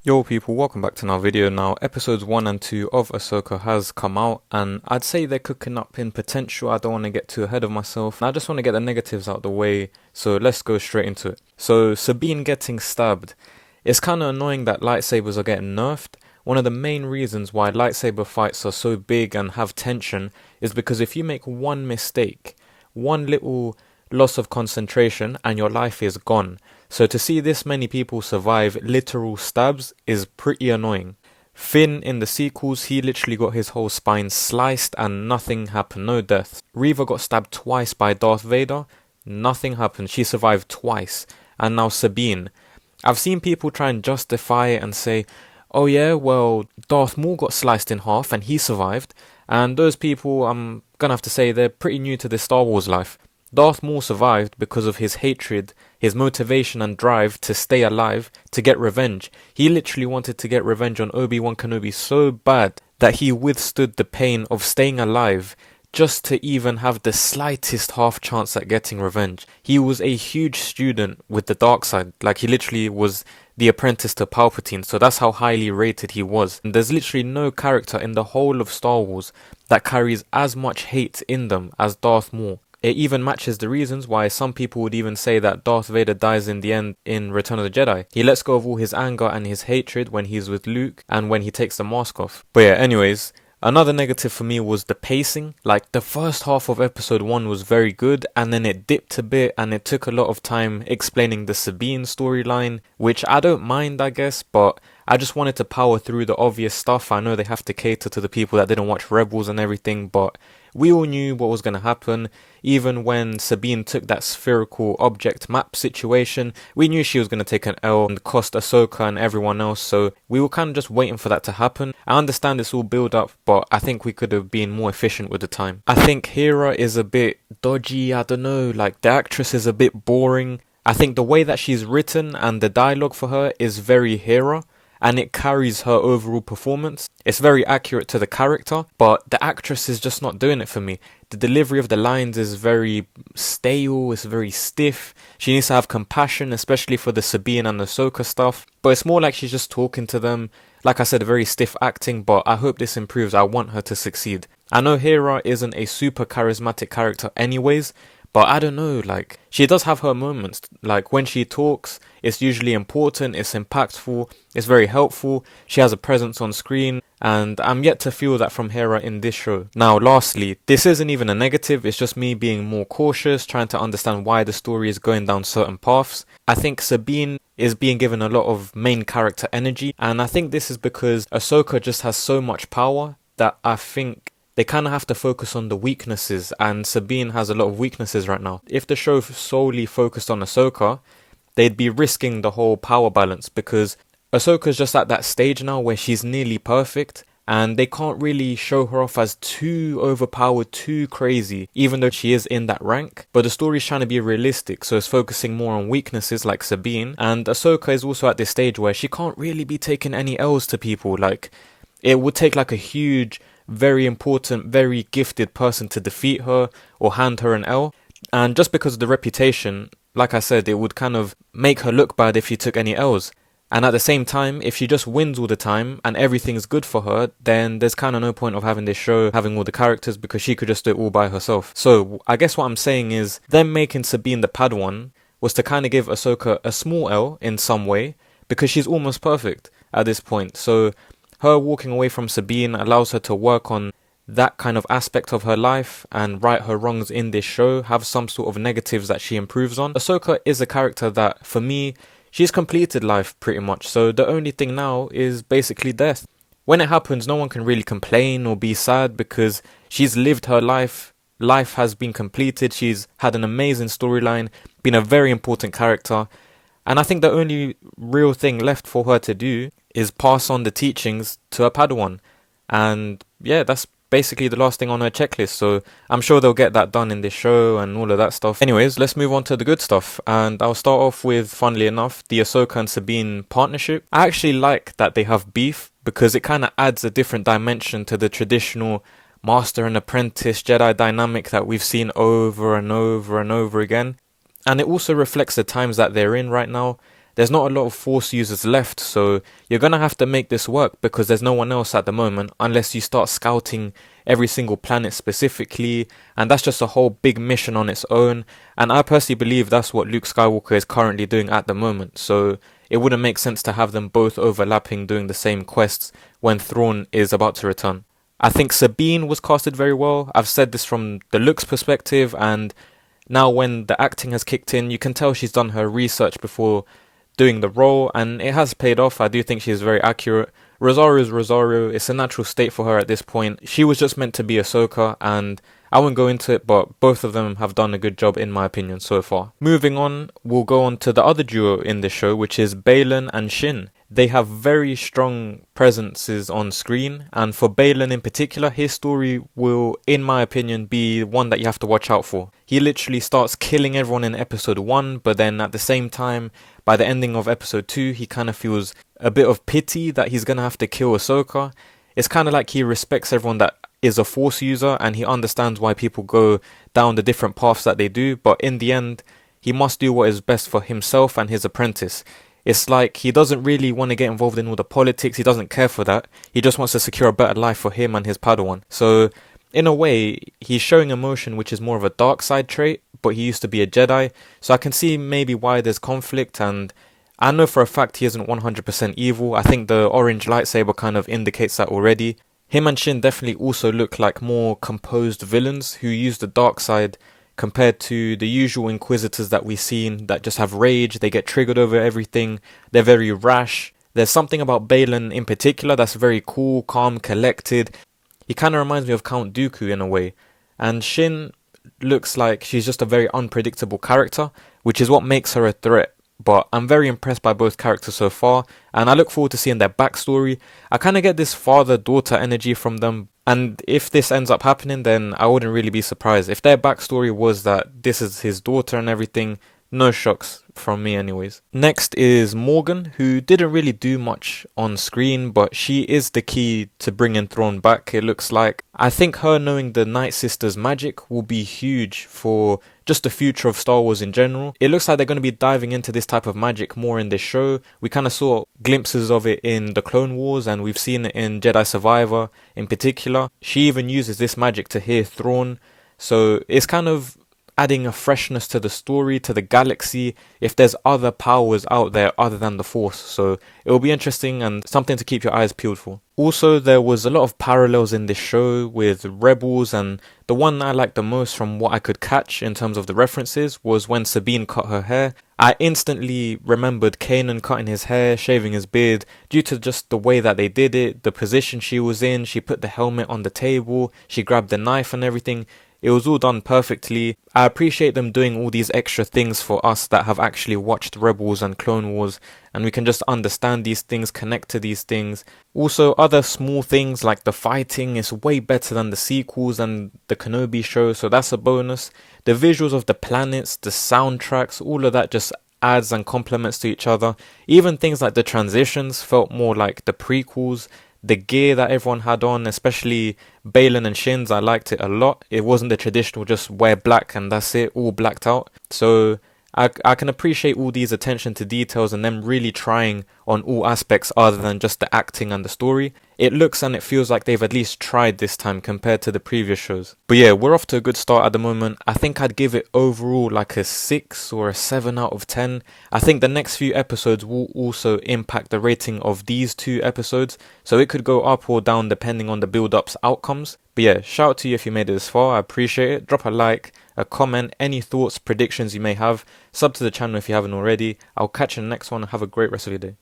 Yo people, welcome back to another video. Now, episodes 1 and 2 of Ahsoka has come out, and I'd say they're cooking up in potential. I don't want to get too ahead of myself. I just want to get the negatives out of the way, so let's go straight into it. So, Sabine getting stabbed. It's kind of annoying that lightsabers are getting nerfed. One of the main reasons why lightsaber fights are so big and have tension is because if you make one mistake, one little loss of concentration, and your life is gone. So to see this many people survive literal stabs is pretty annoying. Finn in the sequels, he literally got his whole spine sliced and nothing happened, no deaths. Reva got stabbed twice by Darth Vader, nothing happened, she survived twice. And now Sabine. I've seen people try and justify it and say, oh yeah, well, Darth Maul got sliced in half and he survived. And those people, I'm gonna have to say, they're pretty new to this Star Wars life. Darth Maul survived because of his hatred, his motivation and drive to stay alive, to get revenge. He literally wanted to get revenge on Obi-Wan Kenobi so bad that he withstood the pain of staying alive just to even have the slightest half chance at getting revenge. He was a huge student with the dark side, like he literally was the apprentice to Palpatine, so that's how highly rated he was. And there's literally no character in the whole of Star Wars that carries as much hate in them as Darth Maul. It even matches the reasons why some people would even say that Darth Vader dies in the end in Return of the Jedi. He lets go of all his anger and his hatred when he's with Luke and when he takes the mask off. But yeah, anyways, another negative for me was the pacing. Like, the first half of episode 1 was very good, and then it dipped a bit and it took a lot of time explaining the Sabine storyline, which I don't mind, I guess, but I just wanted to power through the obvious stuff. I know they have to cater to the people that didn't watch Rebels and everything, but we all knew what was going to happen. Even when Sabine took that spherical object map situation, we knew she was going to take an L and cost Ahsoka and everyone else, so we were kind of just waiting for that to happen. I understand it's all build up, but I think we could have been more efficient with the time. I think Hera is a bit dodgy, I don't know, like the actress is a bit boring. I think the way that she's written and the dialogue for her is very Hera, and it carries her overall performance. It's very accurate to the character, but the actress is just not doing it for me. The delivery of the lines is very stale, it's very stiff. She needs to have compassion, especially for the Sabine and Ahsoka stuff, but it's more like she's just talking to them. Like I said, very stiff acting, but I hope this improves. I want her to succeed. I know Hera isn't a super charismatic character anyways, but I don't know, like, she does have her moments. Like, when she talks, it's usually important, it's impactful, it's very helpful, she has a presence on screen, and I'm yet to feel that from Hera in this show. Now, lastly, this isn't even a negative, it's just me being more cautious, trying to understand why the story is going down certain paths. I think Sabine is being given a lot of main character energy, and I think this is because Ahsoka just has so much power that I think they kind of have to focus on the weaknesses, and Sabine has a lot of weaknesses right now. If the show solely focused on Ahsoka, they'd be risking the whole power balance, because Ahsoka's just at that stage now where she's nearly perfect, and they can't really show her off as too overpowered, too crazy, even though she is in that rank. But the story's trying to be realistic, so it's focusing more on weaknesses like Sabine, and Ahsoka is also at this stage where she can't really be taking any L's to people. Like, it would take like a huge, very important, very gifted person to defeat her or hand her an L. And just because of the reputation, like I said, it would kind of make her look bad if she took any L's. And at the same time, if she just wins all the time and everything's good for her, then there's kind of no point of having this show, having all the characters, because she could just do it all by herself. So I guess what I'm saying is, them making Sabine the Padawan was to kind of give Ahsoka a small L in some way, because she's almost perfect at this point. So her walking away from Sabine allows her to work on that kind of aspect of her life and right her wrongs in this show, have some sort of negatives that she improves on. Ahsoka is a character that, for me, she's completed life pretty much, so the only thing now is basically death. When it happens, no one can really complain or be sad because she's lived her life. Life has been completed, she's had an amazing storyline, been a very important character, and I think the only real thing left for her to do is pass on the teachings to a Padawan. And yeah, that's basically the last thing on her checklist, so I'm sure they'll get that done in this show and all of that stuff. Anyways, let's move on to the good stuff, and I'll start off with, funnily enough, the Ahsoka and Sabine partnership. I actually like that they have beef, because it kind of adds a different dimension to the traditional master and apprentice Jedi dynamic that we've seen over and over and over again. And it also reflects the times that they're in right now. there's not a lot of Force users left, so you're gonna have to make this work because there's no one else at the moment unless you start scouting every single planet specifically, and that's just a whole big mission on its own. And I personally believe that's what Luke Skywalker is currently doing at the moment, so it wouldn't make sense to have them both overlapping doing the same quests when Thrawn is about to return. I think Sabine was casted very well. I've said this from the looks perspective, and now when the acting has kicked in, you can tell she's done her research before doing the role, and it has paid off. I do think she's very accurate. Rosario's Rosario, it's a natural state for her at this point. She was just meant to be Ahsoka, and I won't go into it, but both of them have done a good job in my opinion so far. Moving on, we'll go on to the other duo in the show, which is Balin and Shin. They have very strong presences on screen, and for Balin in particular, his story will, in my opinion, be one that you have to watch out for. He literally starts killing everyone in episode 1, but then at the same time, by the ending of episode 2, he kind of feels a bit of pity that he's gonna have to kill Ahsoka. It's kind of like he respects everyone that is a Force user, and he understands why people go down the different paths that they do, but in the end, he must do what is best for himself and his apprentice. It's like he doesn't really want to get involved in all the politics, he doesn't care for that, he just wants to secure a better life for him and his Padawan. So, in a way, he's showing emotion which is more of a dark side trait, but he used to be a Jedi, so I can see maybe why there's conflict, and I know for a fact he isn't 100% evil. I think the orange lightsaber kind of indicates that already. Him and Shin definitely also look like more composed villains who use the dark side compared to the usual Inquisitors that we've seen that just have rage, they get triggered over everything, they're very rash. There's something about Balin in particular that's very cool, calm, collected. He kind of reminds me of Count Dooku in a way. And Shin looks like she's just a very unpredictable character, which is what makes her a threat. But I'm very impressed by both characters so far, and I look forward to seeing their backstory. I kind of get this father-daughter energy from them, and if this ends up happening, then I wouldn't really be surprised. If their backstory was that this is his daughter and everything, no shocks from me anyways. Next is Morgan, who didn't really do much on screen, but she is the key to bringing Thrawn back, it looks like. I think her knowing the Night Sisters' magic will be huge for just the future of Star Wars in general. It looks like they're going to be diving into this type of magic more in this show. We kind of saw glimpses of it in the Clone Wars, and we've seen it in Jedi Survivor in particular. She even uses this magic to hear Thrawn, so it's kind of adding a freshness to the story, to the galaxy, if there's other powers out there other than the Force. So it will be interesting and something to keep your eyes peeled for. Also, there was a lot of parallels in this show with Rebels, and the one I liked the most from what I could catch in terms of the references was when Sabine cut her hair. I instantly remembered Kanan cutting his hair, shaving his beard, due to just the way that they did it, the position she was in. She put the helmet on the table, she grabbed the knife and everything. It was all done perfectly. I appreciate them doing all these extra things for us that have actually watched Rebels and Clone Wars, and we can just understand these things, connect to these things. Also, other small things like the fighting is way better than the sequels and the Kenobi show, so that's a bonus. The visuals of the planets, the soundtracks, all of that just adds and complements to each other. Even things like the transitions felt more like the prequels. The gear that everyone had on, especially Balin and Shin's, I liked it a lot. It wasn't the traditional just wear black and that's it, all blacked out. So I can appreciate all these attention to details and them really trying on all aspects other than just the acting and the story. It looks and it feels like they've at least tried this time compared to the previous shows. But yeah, we're off to a good start at the moment. I think I'd give it overall like a 6 or a 7 out of 10. I think the next few episodes will also impact the rating of these 2 episodes, so it could go up or down depending on the build-up's outcomes. But yeah, shout out to you if you made it this far, I appreciate it. Drop a like, a comment, any thoughts, predictions you may have. Sub to the channel if you haven't already. I'll catch you in the next one. Have a great rest of your day.